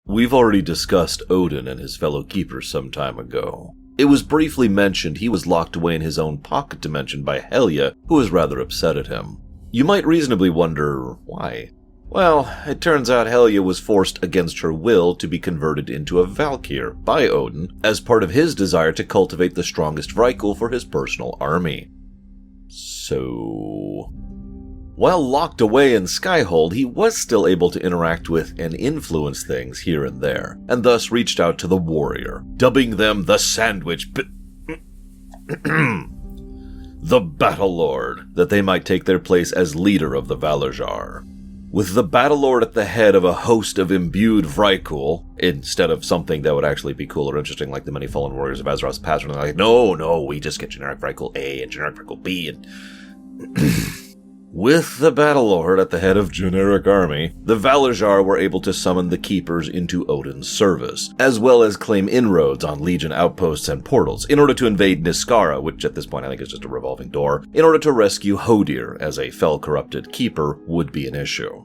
We've already discussed Odin and his fellow keepers some time ago. It was briefly mentioned he was locked away in his own pocket dimension by Helya, who was rather upset at him. You might reasonably wonder why. Well, it turns out Helya was forced against her will to be converted into a Valkyr by Odin as part of his desire to cultivate the strongest Vrykul for his personal army. So, while locked away in Skyhold, he was still able to interact with and influence things here and there, and thus reached out to the warrior, dubbing them the the Battle Lord, that they might take their place as leader of the Valajar. With the Battle Lord at the head of a host of imbued Vrykul, instead of something that would actually be cool or interesting like the many fallen warriors of Azeroth's past, and they're like, no, we just get generic Vrykul A and generic Vrykul B, and... With the Battle Lord at the head of generic army, the Valajar were able to summon the Keepers into Odin's service, as well as claim inroads on Legion outposts and portals, in order to invade Niskara, which at this point I think is just a revolving door, in order to rescue Hodir, as a fel-corrupted Keeper would be an issue.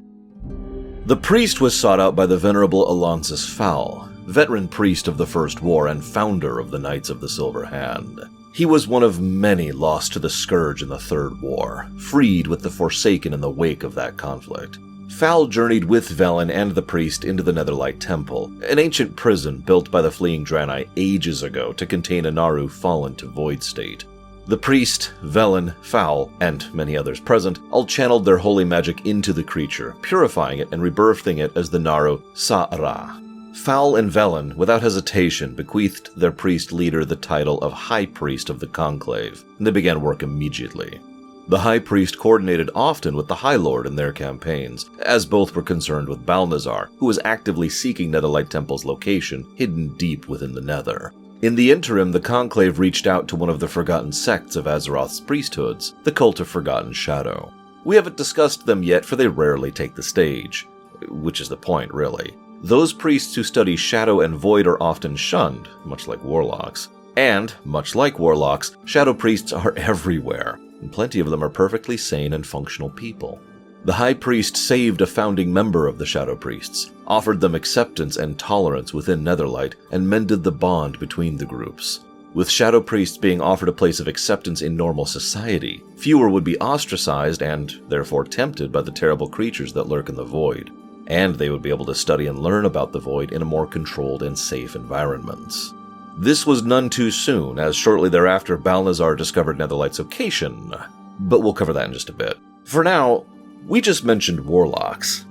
The priest was sought out by the venerable Alonsis Fowl, veteran priest of the First War and founder of the Knights of the Silver Hand. He was one of many lost to the Scourge in the Third War, freed with the Forsaken in the wake of that conflict. Fowl journeyed with Velen and the priest into the Netherlight Temple, an ancient prison built by the fleeing Draenei ages ago to contain a Naru fallen to void state. The priest, Velen, Fowl, and many others present all channeled their holy magic into the creature, purifying it and rebirthing it as the Naru Sa-Ra. Fowl and Velen, without hesitation, bequeathed their priest leader the title of High Priest of the Conclave, and they began work immediately. The High Priest coordinated often with the High Lord in their campaigns, as both were concerned with Balnazar, who was actively seeking Netherlight Temple's location, hidden deep within the Nether. In the interim, the Conclave reached out to one of the forgotten sects of Azeroth's priesthoods, the Cult of Forgotten Shadow. We haven't discussed them yet, for they rarely take the stage. Which is the point, really. Those priests who study Shadow and Void are often shunned, much like Warlocks. And, much like Warlocks, Shadow Priests are everywhere, and plenty of them are perfectly sane and functional people. The High Priest saved a founding member of the Shadow Priests, offered them acceptance and tolerance within Netherlight, and mended the bond between the groups. With Shadow Priests being offered a place of acceptance in normal society, fewer would be ostracized and, therefore, tempted by the terrible creatures that lurk in the Void. And they would be able to study and learn about the Void in a more controlled and safe environments. This was none too soon, as shortly thereafter Balnazar discovered Netherlight's location, but we'll cover that in just a bit. For now, we just mentioned Warlocks.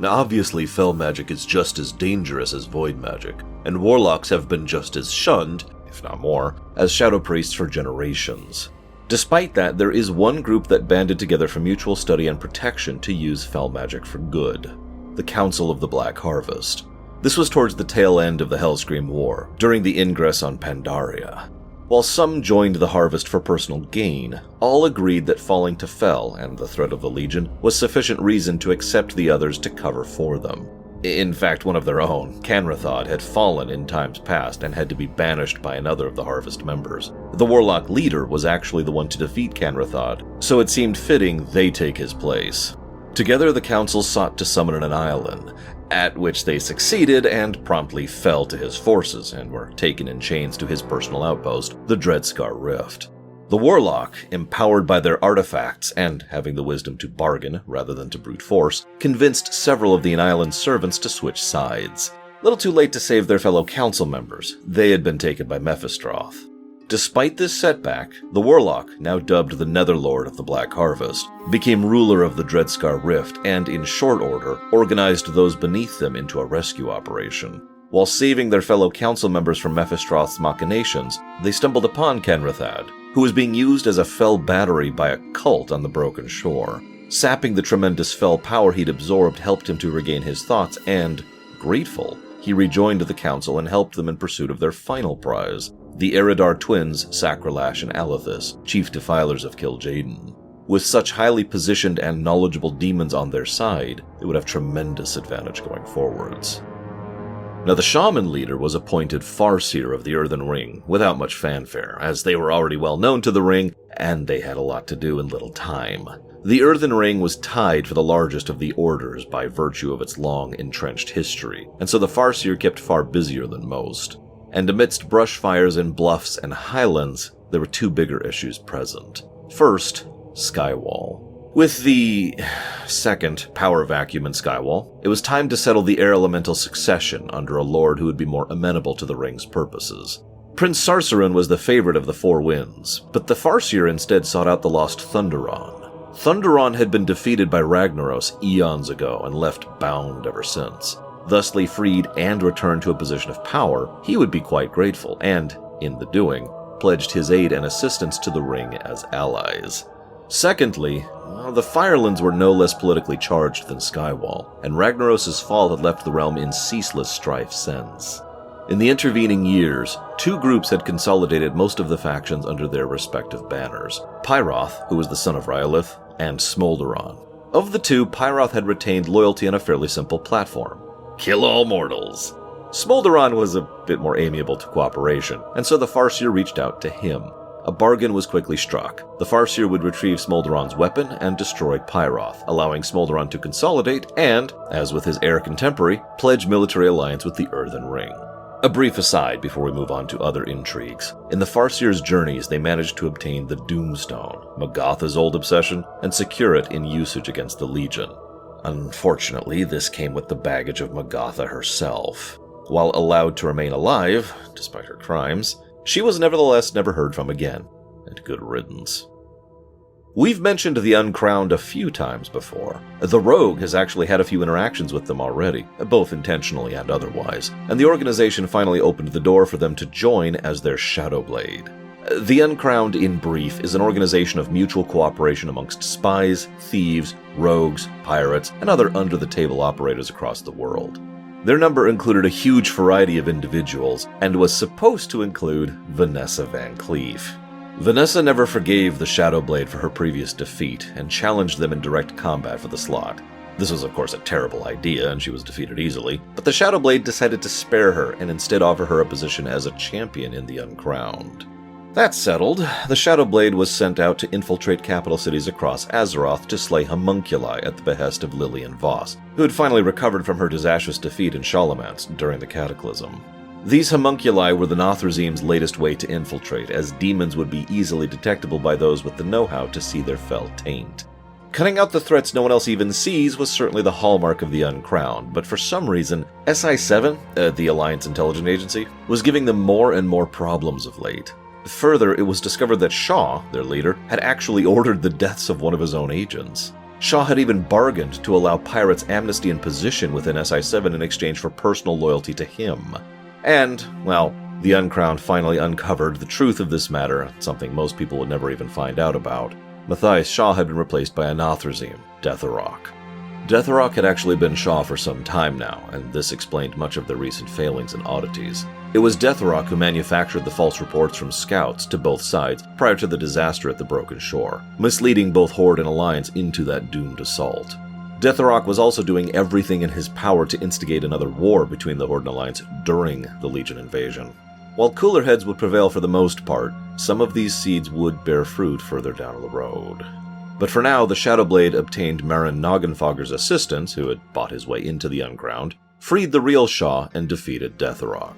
Now obviously Fel magic is just as dangerous as Void magic, and Warlocks have been just as shunned, if not more, as Shadow Priests for generations. Despite that, there is one group that banded together for mutual study and protection to use Fel magic for good: the Council of the Black Harvest. This was towards the tail end of the Hellscream War, during the ingress on Pandaria. While some joined the Harvest for personal gain, all agreed that falling to Fel and the threat of the Legion was sufficient reason to accept the others to cover for them. In fact, one of their own, Canrathod, had fallen in times past and had to be banished by another of the Harvest members. The Warlock leader was actually the one to defeat Canrathod, so it seemed fitting they take his place. Together, the Council sought to summon an island, at which they succeeded and promptly fell to his forces and were taken in chains to his personal outpost, the Dreadscar Rift. The Warlock, empowered by their artifacts and having the wisdom to bargain rather than to brute force, convinced several of the island's servants to switch sides. Little too late to save their fellow council members. They had been taken by Mephistroth. Despite this setback, the Warlock, now dubbed the Netherlord of the Black Harvest, became ruler of the Dreadscar Rift and, in short order, organized those beneath them into a rescue operation. While saving their fellow council members from Mephistroth's machinations, they stumbled upon Canrathod, who was being used as a Fel battery by a cult on the Broken Shore. Sapping the tremendous Fel power he'd absorbed helped him to regain his thoughts and, grateful, he rejoined the council and helped them in pursuit of their final prize, the Eridar twins Sacrolash and Alethis, chief defilers of Kil'jaeden. With such highly positioned and knowledgeable demons on their side, they would have tremendous advantage going forwards. Now, the Shaman leader was appointed Farseer of the Earthen Ring, without much fanfare, as they were already well known to the Ring, and they had a lot to do in little time. The Earthen Ring was tied for the largest of the orders by virtue of its long entrenched history, and so the Farseer kept far busier than most. And amidst brush fires in bluffs and highlands, there were two bigger issues present. First, Skywall. With the second power vacuum in Skywall, it was time to settle the air elemental succession under a lord who would be more amenable to the ring's purposes. Prince Sarsarin was the favorite of the Four Winds, but the Farseer instead sought out the lost Thunderon. Thunderon had been defeated by Ragnaros eons ago and left bound ever since. Thusly freed and returned to a position of power, he would be quite grateful and, in the doing, pledged his aid and assistance to the ring as allies. Secondly, the Firelands were no less politically charged than Skywall, and Ragnaros' fall had left the realm in ceaseless strife since. In the intervening years, two groups had consolidated most of the factions under their respective banners: Pyroth, who was the son of Rhyolith, and Smolderon. Of the two, Pyroth had retained loyalty on a fairly simple platform: kill all mortals. Smolderon was a bit more amiable to cooperation, and so the Farseer reached out to him. A bargain was quickly struck. The Farseer would retrieve Smolderon's weapon and destroy Pyroth, allowing Smolderon to consolidate and, as with his heir contemporary, pledge military alliance with the Earthen Ring. A brief aside before we move on to other intrigues. In the Farseer's journeys, they managed to obtain the Doomstone, Magatha's old obsession, and secure it in usage against the Legion. Unfortunately, this came with the baggage of Magatha herself. While allowed to remain alive, despite her crimes, she was nevertheless never heard from again, and good riddance. We've mentioned the Uncrowned a few times before. The Rogue has actually had a few interactions with them already, both intentionally and otherwise, and the organization finally opened the door for them to join as their Shadowblade. The Uncrowned, in brief, is an organization of mutual cooperation amongst spies, thieves, rogues, pirates, and other under-the-table operators across the world. Their number included a huge variety of individuals, and was supposed to include Vanessa Van Cleef. Vanessa never forgave the Shadowblade for her previous defeat, and challenged them in direct combat for the slot. This was of course a terrible idea, and she was defeated easily, but the Shadowblade decided to spare her and instead offer her a position as a champion in the Uncrowned. That settled, the Shadowblade was sent out to infiltrate capital cities across Azeroth to slay homunculi at the behest of Lillian Voss, who had finally recovered from her disastrous defeat in Shalomance during the Cataclysm. These homunculi were the Nothrazime's latest way to infiltrate, as demons would be easily detectable by those with the know-how to see their fell taint. Cutting out the threats no one else even sees was certainly the hallmark of the Uncrowned, but for some reason, SI7, the Alliance Intelligence Agency, was giving them more and more problems of late. Further, it was discovered that Shaw, their leader, had actually ordered the deaths of one of his own agents. Shaw had even bargained to allow pirates amnesty and position within SI7 in exchange for personal loyalty to him. And, well, the Uncrowned finally uncovered the truth of this matter, something most people would never even find out about. Matthias Shaw had been replaced by a Nothrazime, Deatharok. Deatharok had actually been Shaw for some time now, and this explained much of their recent failings and oddities. It was Deatharok who manufactured the false reports from scouts to both sides prior to the disaster at the Broken Shore, misleading both Horde and Alliance into that doomed assault. Deatharok was also doing everything in his power to instigate another war between the Horde and Alliance during the Legion invasion. While cooler heads would prevail for the most part, some of these seeds would bear fruit further down the road. But for now, the Shadowblade obtained Marin Noggenfogger's assistance, who had bought his way into the Uncrowned, freed the real Shaw, and defeated Deatharok.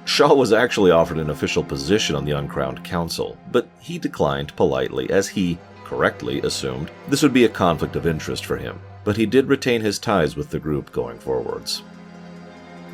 Shaw was actually offered an official position on the Uncrowned Council, but he declined politely, as he, correctly, assumed this would be a conflict of interest for him, but he did retain his ties with the group going forwards.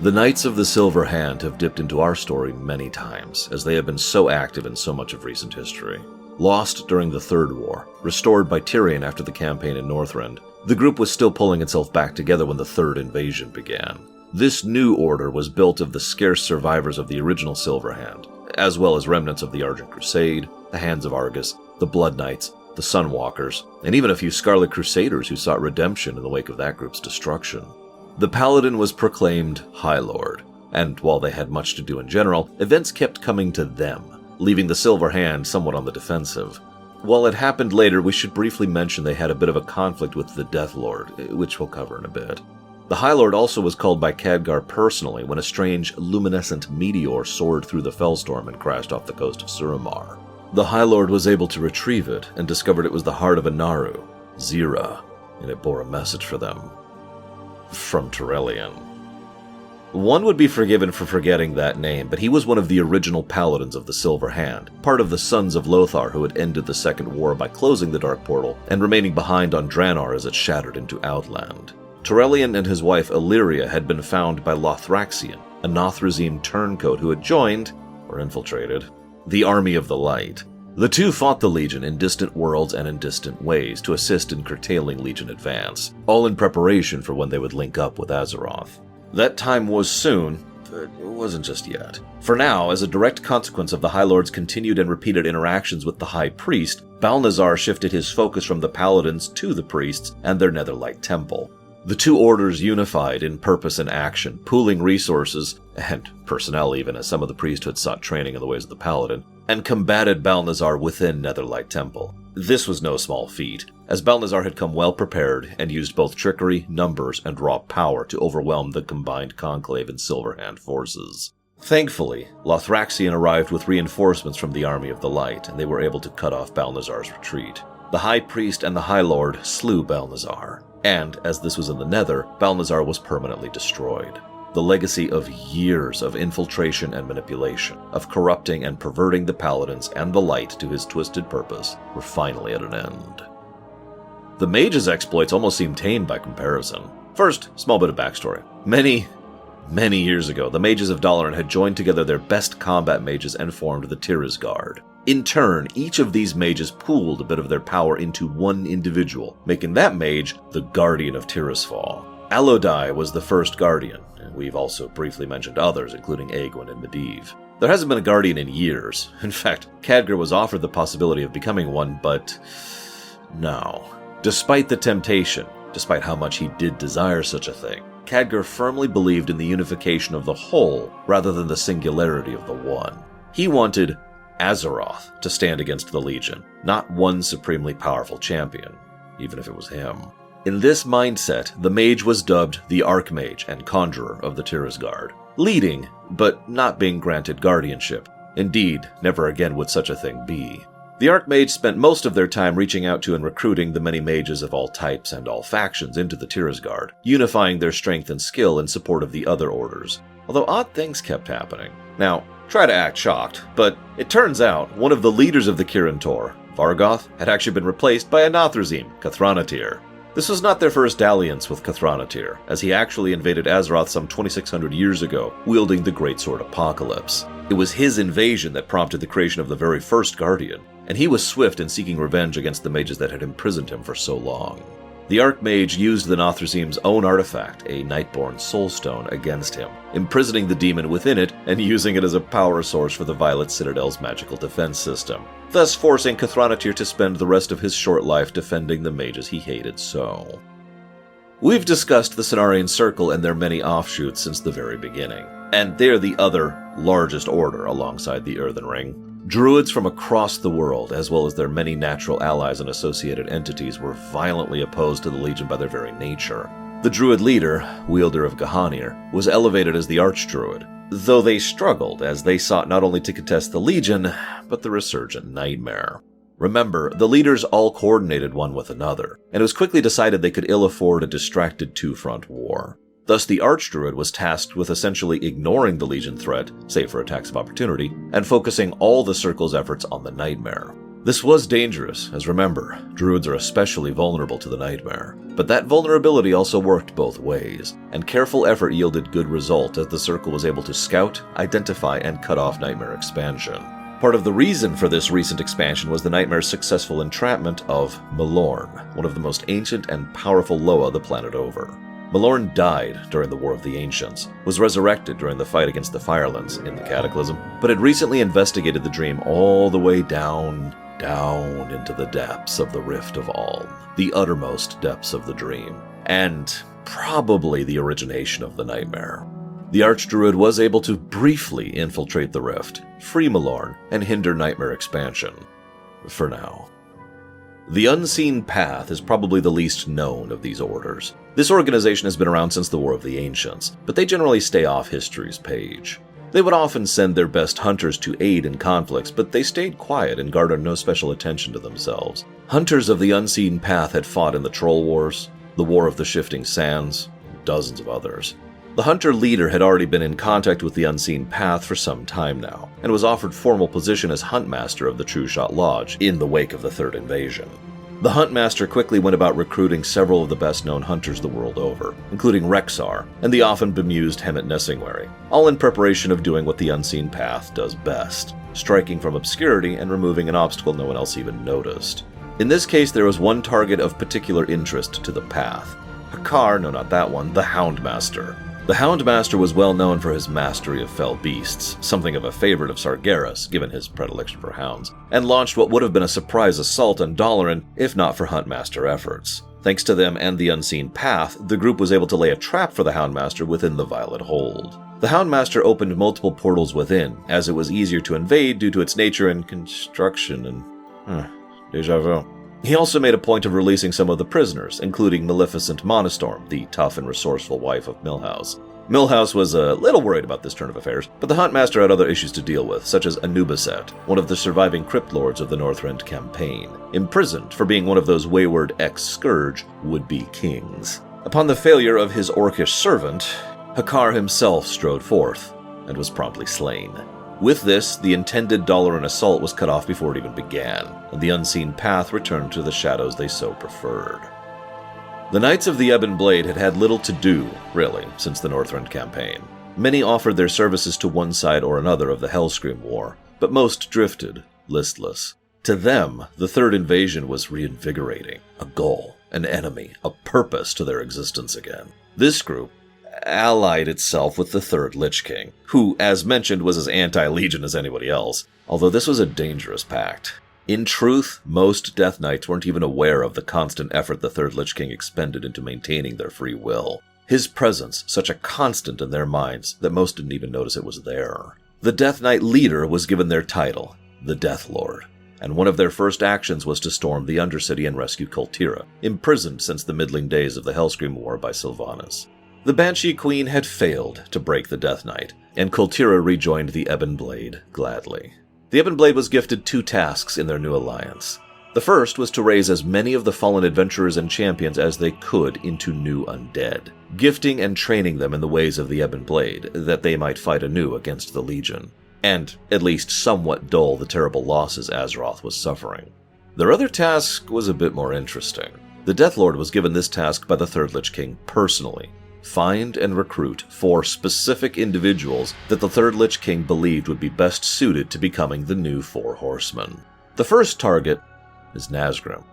The Knights of the Silver Hand have dipped into our story many times, as they have been so active in so much of recent history. Lost during the Third War, restored by Tyrion after the campaign in Northrend, the group was still pulling itself back together when the Third Invasion began. This new order was built of the scarce survivors of the original Silver Hand, as well as remnants of the Argent Crusade, the Hands of Argus, the Blood Knights, the Sunwalkers, and even a few Scarlet Crusaders who sought redemption in the wake of that group's destruction. The Paladin was proclaimed High Lord, and while they had much to do in general, events kept coming to them, leaving the Silver Hand somewhat on the defensive. While it happened later, we should briefly mention they had a bit of a conflict with the Death Lord, which we'll cover in a bit. The High Lord also was called by Khadgar personally when a strange, luminescent meteor soared through the Fellstorm and crashed off the coast of Suramar. The High Lord was able to retrieve it and discovered it was the heart of a Naru. Zira, and it bore a message for them. From Turellian. One would be forgiven for forgetting that name, but he was one of the original paladins of the Silver Hand, part of the Sons of Lothar who had ended the Second War by closing the Dark Portal and remaining behind on Draenor as it shattered into Outland. Turellian and his wife Illyria had been found by Lothraxion, a Nothrazim turncoat who had joined, or infiltrated, the Army of the Light. The two fought the Legion in distant worlds and in distant ways to assist in curtailing Legion advance, all in preparation for when they would link up with Azeroth. That time was soon, but it wasn't just yet. For now, as a direct consequence of the High Lord's continued and repeated interactions with the High Priest, Balnazzar shifted his focus from the Paladins to the Priests and their Netherlight Temple. The two orders unified in purpose and action, pooling resources, and personnel even, as some of the priesthood sought training in the ways of the Paladin, and combated Balnazzar within Netherlight Temple. This was no small feat, as Balnazzar had come well prepared and used both trickery, numbers, and raw power to overwhelm the combined Conclave and Silverhand forces. Thankfully, Lothraxion arrived with reinforcements from the Army of the Light, and they were able to cut off Balnazzar's retreat. The High Priest and the High Lord slew Balnazzar, and, as this was in the Nether, Balnazzar was permanently destroyed. The legacy of years of infiltration and manipulation, of corrupting and perverting the Paladins and the Light to his twisted purpose, were finally at an end. The mage's exploits almost seem tame by comparison. First, small bit of backstory. Many years ago, the mages of Dalaran had joined together their best combat mages and formed the Tiraz Guard. In turn, each of these mages pooled a bit of their power into one individual, making that mage the Guardian of Tirazfall. Alodai was the first Guardian, and we've also briefly mentioned others, including Aegwynn and Medivh. There hasn't been a Guardian in years. In fact, Khadgar was offered the possibility of becoming one, but no. Despite the temptation, despite how much he did desire such a thing, Khadgar firmly believed in the unification of the whole rather than the singularity of the one. He wanted Azeroth to stand against the Legion, not one supremely powerful champion, even if it was him. In this mindset, the mage was dubbed the Archmage and Conjurer of the Tiraz Guard, leading, but not being granted guardianship. Indeed, never again would such a thing be. The Archmage spent most of their time reaching out to and recruiting the many mages of all types and all factions into the Tiraz Guard, unifying their strength and skill in support of the other orders, although odd things kept happening. Now, try to act shocked, but it turns out one of the leaders of the Kirin Tor, Vargoth, had actually been replaced by a Nothrazim, Kathronatyr. This was not their first dalliance with Kathronatyr, as he actually invaded Azeroth some 2600 years ago, wielding the Greatsword Apocalypse. It was his invasion that prompted the creation of the very first Guardian, and he was swift in seeking revenge against the mages that had imprisoned him for so long. The Archmage used the Nothrazim's own artifact, a Nightborn Soulstone, against him, imprisoning the demon within it and using it as a power source for the Violet Citadel's magical defense system, thus forcing Kathronatyr to spend the rest of his short life defending the mages he hated so. We've discussed the Cenarian Circle and their many offshoots since the very beginning, and they're the other largest order alongside the Earthen Ring. Druids from across the world, as well as their many natural allies and associated entities, were violently opposed to the Legion by their very nature. The Druid leader, wielder of Gahanir, was elevated as the Archdruid, though they struggled as they sought not only to contest the Legion, but the resurgent Nightmare. Remember, the leaders all coordinated one with another, and it was quickly decided they could ill afford a distracted two-front war. Thus, the Archdruid was tasked with essentially ignoring the Legion threat, save for attacks of opportunity, and focusing all the Circle's efforts on the Nightmare. This was dangerous, as remember, Druids are especially vulnerable to the Nightmare. But that vulnerability also worked both ways, and careful effort yielded good result as the Circle was able to scout, identify, and cut off Nightmare expansion. Part of the reason for this recent expansion was the Nightmare's successful entrapment of Malorn, one of the most ancient and powerful Loa the planet over. Malorn died during the War of the Ancients, was resurrected during the fight against the Firelands in the Cataclysm, but had recently investigated the dream all the way down into the depths of the Rift of Aln, the uttermost depths of the dream, and probably the origination of the Nightmare. The Archdruid was able to briefly infiltrate the Rift, free Malorn, and hinder Nightmare expansion. For now. The Unseen Path is probably the least known of these orders. This organization has been around since the War of the Ancients, but they generally stay off history's page. They would often send their best hunters to aid in conflicts, but they stayed quiet and garnered no special attention to themselves. Hunters of the Unseen Path had fought in the Troll Wars, the War of the Shifting Sands, and dozens of others. The hunter leader had already been in contact with the Unseen Path for some time now, and was offered formal position as Huntmaster of the True Shot Lodge in the wake of the Third Invasion. The Huntmaster quickly went about recruiting several of the best-known hunters the world over, including Rexar and the often bemused Hemet Nessingwary, all in preparation of doing what the Unseen Path does best, striking from obscurity and removing an obstacle no one else even noticed. In this case, there was one target of particular interest to the Path. Hakar, no not that one, the Houndmaster. The Houndmaster was well known for his mastery of fell beasts, something of a favorite of Sargeras, given his predilection for hounds, and launched what would have been a surprise assault on Dalaran if not for Huntmaster efforts. Thanks to them and the Unseen Path, the group was able to lay a trap for the Houndmaster within the Violet Hold. The Houndmaster opened multiple portals within, as it was easier to invade due to its nature and construction and... déjà vu. He also made a point of releasing some of the prisoners, including Maleficent Monostorm, the tough and resourceful wife of Millhouse. Millhouse was a little worried about this turn of affairs, but the Huntmaster had other issues to deal with, such as Anubiset, one of the surviving Crypt Lords of the Northrend campaign, imprisoned for being one of those wayward ex-Scourge would-be kings. Upon the failure of his orcish servant, Hakar himself strode forth, and was promptly slain. With this, the intended Dalaran assault was cut off before it even began, and the Unseen Path returned to the shadows they so preferred. The Knights of the Ebon Blade had had little to do, really, since the Northrend campaign. Many offered their services to one side or another of the Hellscream War, but most drifted, listless. To them, the Third Invasion was reinvigorating, a goal, an enemy, a purpose to their existence again. This group allied itself with the Third Lich King, who, as mentioned, was as anti-Legion as anybody else, although this was a dangerous pact. In truth, most Death Knights weren't even aware of the constant effort the Third Lich King expended into maintaining their free will. His presence, such a constant in their minds that most didn't even notice it was there. The Death Knight leader was given their title, the Death Lord, and one of their first actions was to storm the Undercity and rescue Kultira, imprisoned since the middling days of the Hellscream War by Sylvanas. The Banshee Queen had failed to break the Death Knight, and Kultira rejoined the Ebon Blade gladly. The Ebon Blade was gifted 2 tasks in their new alliance. The first was to raise as many of the fallen adventurers and champions as they could into new undead, gifting and training them in the ways of the Ebon Blade, that they might fight anew against the Legion, and at least somewhat dull the terrible losses Azeroth was suffering. Their other task was a bit more interesting. The Deathlord was given this task by the Third Lich King personally. Find and recruit 4 specific individuals that the Third Lich King believed would be best suited to becoming the new 4 Horsemen. The first target is Nazgrim.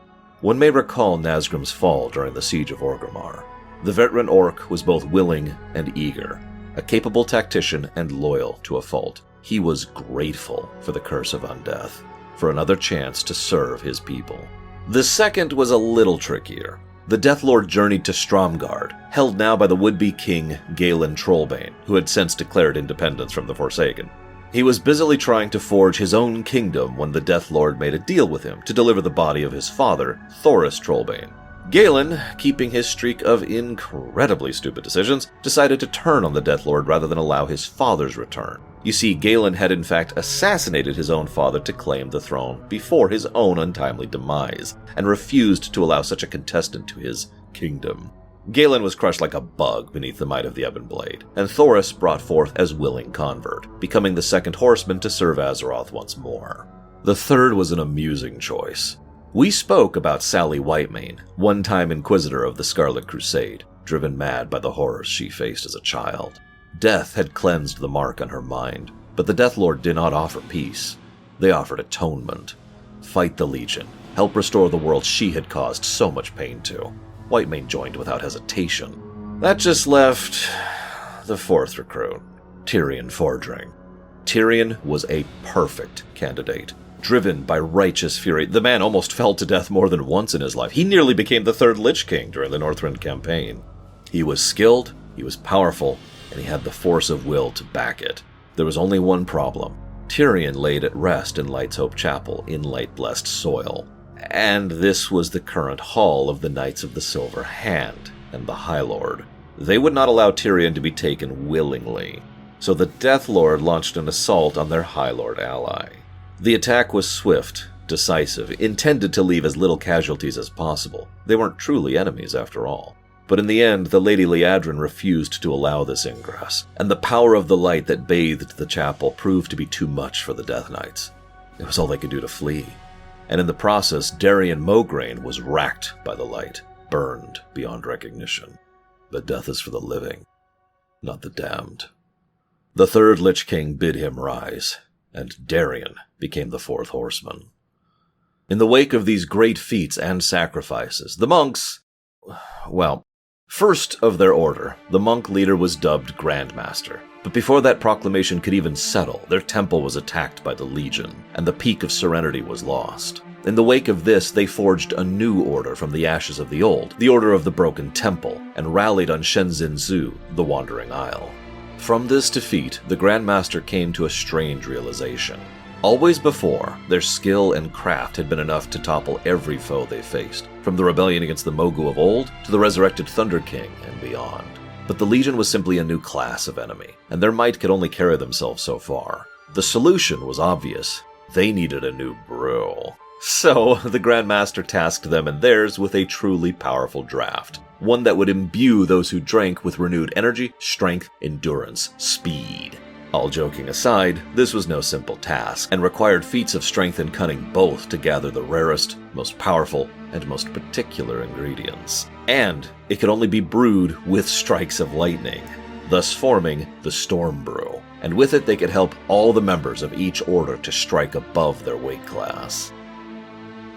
One may recall Nazgrim's fall during the Siege of Orgrimmar. The veteran orc was both willing and eager, a capable tactician and loyal to a fault. He was grateful for the curse of undeath, for another chance to serve his people. The second was a little trickier. The Deathlord journeyed to Stromgard, held now by the would-be king Galen Trollbane, who had since declared independence from the Forsaken. He was busily trying to forge his own kingdom when the Deathlord made a deal with him to deliver the body of his father, Thoris Trollbane. Galen, keeping his streak of incredibly stupid decisions, decided to turn on the Deathlord rather than allow his father's return. You see, Galen had in fact assassinated his own father to claim the throne before his own untimely demise, and refused to allow such a contestant to his kingdom. Galen was crushed like a bug beneath the might of the Ebon Blade, and Thoris brought forth as willing convert, becoming the second horseman to serve Azeroth once more. The third was an amusing choice. We spoke about Sally Whitemane, one-time Inquisitor of the Scarlet Crusade, driven mad by the horrors she faced as a child. Death had cleansed the mark on her mind, but the Deathlord did not offer peace. They offered atonement. Fight the Legion, help restore the world she had caused so much pain to. Whitemane joined without hesitation. That just left the 4th recruit, Tyrion Fordring. Tyrion was a perfect candidate. Driven by righteous fury, the man almost fell to death more than once in his life. He nearly became the 3rd Lich King during the Northrend campaign. He was skilled, he was powerful, and he had the force of will to back it. There was only one problem. Tyrion laid at rest in Light's Hope Chapel in light-blessed soil. And this was the current hall of the Knights of the Silver Hand and the High Lord. They would not allow Tyrion to be taken willingly. so the Death Lord launched an assault on their High Lord ally. The attack was swift, decisive, intended to leave as little casualties as possible. They weren't truly enemies after all. But in the end, the Lady Liadrin refused to allow this ingress, and the power of the light that bathed the chapel proved to be too much for the Death Knights. It was all they could do to flee. And in the process, Darien Mograine was racked by the light, burned beyond recognition. But death is for the living, not the damned. The third Lich King bid him rise, and Darien became the fourth horseman. In the wake of these great feats and sacrifices, the monks, well, first of their order, the monk leader was dubbed Grandmaster. But before that proclamation could even settle, their temple was attacked by the Legion, and the peak of serenity was lost. In the wake of this, they forged a new order from the ashes of the old, the Order of the Broken Temple, and rallied on Shenzhen Zu, the Wandering Isle. From this defeat, the Grandmaster came to a strange realization. Always before, their skill and craft had been enough to topple every foe they faced, from the rebellion against the Mogu of old to the resurrected Thunder King and beyond. But the Legion was simply a new class of enemy, and their might could only carry themselves so far. The solution was obvious. They needed a new brew. So, the Grandmaster tasked them and theirs with a truly powerful draft. One that would imbue those who drank with renewed energy, strength, endurance, speed. All joking aside, this was no simple task, and required feats of strength and cunning both to gather the rarest, most powerful, and most particular ingredients. And it could only be brewed with strikes of lightning, thus forming the Storm Brew. And with it they could help all the members of each order to strike above their weight class.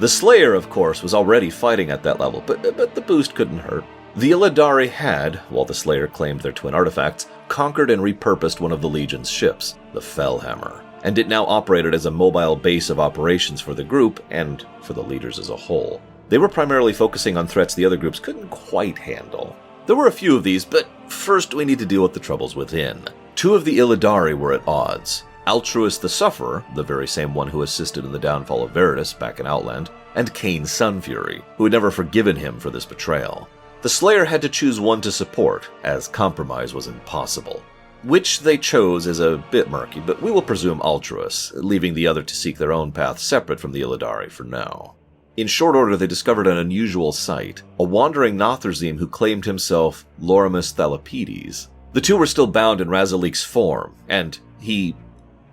The Slayer, of course, was already fighting at that level, but the boost couldn't hurt. The Illidari had, while the Slayer claimed their twin artifacts, conquered and repurposed one of the Legion's ships, the Fellhammer, and it now operated as a mobile base of operations for the group and for the leaders as a whole. They were primarily focusing on threats the other groups couldn't quite handle. There were a few of these, but first we need to deal with the troubles within. Two of the Illidari were at odds. Altruis the Sufferer, the very same one who assisted in the downfall of Veritas back in Outland, and Cain Sunfury, who had never forgiven him for this betrayal. The Slayer had to choose one to support, as compromise was impossible. Which they chose is a bit murky, but we will presume Altruis, leaving the other to seek their own path separate from the Illidari for now. In short order, they discovered an unusual sight, a wandering Notherzim who claimed himself Lorimus Thalapides. The two were still bound in Razalik's form, and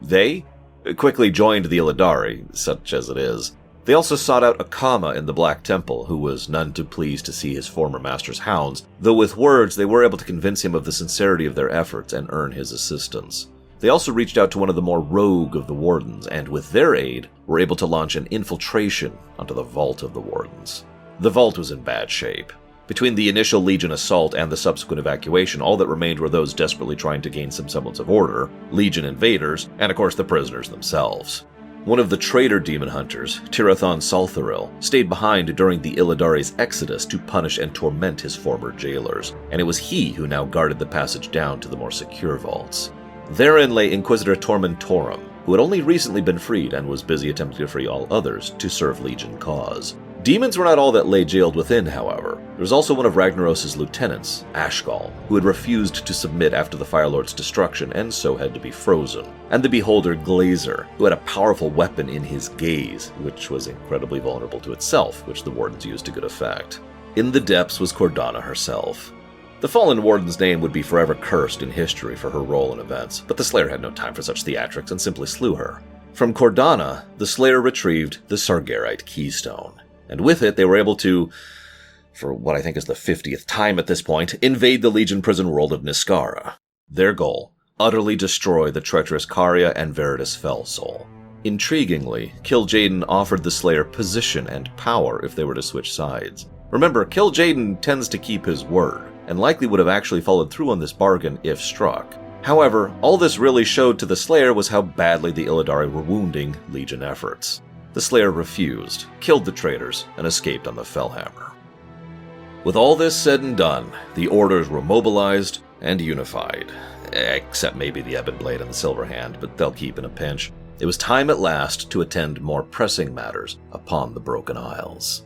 they quickly joined the Illidari, such as it is. They also sought out Akama in the Black Temple, who was none too pleased to see his former master's hounds, though with words they were able to convince him of the sincerity of their efforts and earn his assistance. They also reached out to one of the more rogue of the Wardens, and with their aid, were able to launch an infiltration onto the Vault of the Wardens. The Vault was in bad shape. Between the initial Legion assault and the subsequent evacuation, all that remained were those desperately trying to gain some semblance of order, Legion invaders, and of course the prisoners themselves. One of the traitor demon hunters, Tirathon Saltharil, stayed behind during the Illidari's exodus to punish and torment his former jailers, and it was he who now guarded the passage down to the more secure vaults. Therein lay Inquisitor Tormentorum, who had only recently been freed and was busy attempting to free all others to serve Legion cause. Demons were not all that lay jailed within, however. There was also one of Ragnaros' lieutenants, Ashgal, who had refused to submit after the Fire Lord's destruction and so had to be frozen, and the Beholder Glazer, who had a powerful weapon in his gaze, which was incredibly vulnerable to itself, which the Wardens used to good effect. In the depths was Cordana herself. The fallen Warden's name would be forever cursed in history for her role in events, but the Slayer had no time for such theatrics and simply slew her. From Cordana, the Slayer retrieved the Sargerite Keystone, and with it they were able to, for what I think is the 50th time at this point, invade the Legion prison world of Niskara. Their goal, utterly destroy the treacherous Karya and Veritas Fellsoul. Intriguingly, Kil'jaeden offered the Slayer position and power if they were to switch sides. Remember, Kil'jaeden tends to keep his word, and likely would have actually followed through on this bargain if struck. However, all this really showed to the Slayer was how badly the Illidari were wounding Legion efforts. The Slayer refused, killed the traitors, and escaped on the Fellhammer. With all this said and done, the Orders were mobilized and unified. Except maybe the Ebon Blade and the Silver Hand, but they'll keep in a pinch. It was time at last to attend more pressing matters upon the Broken Isles.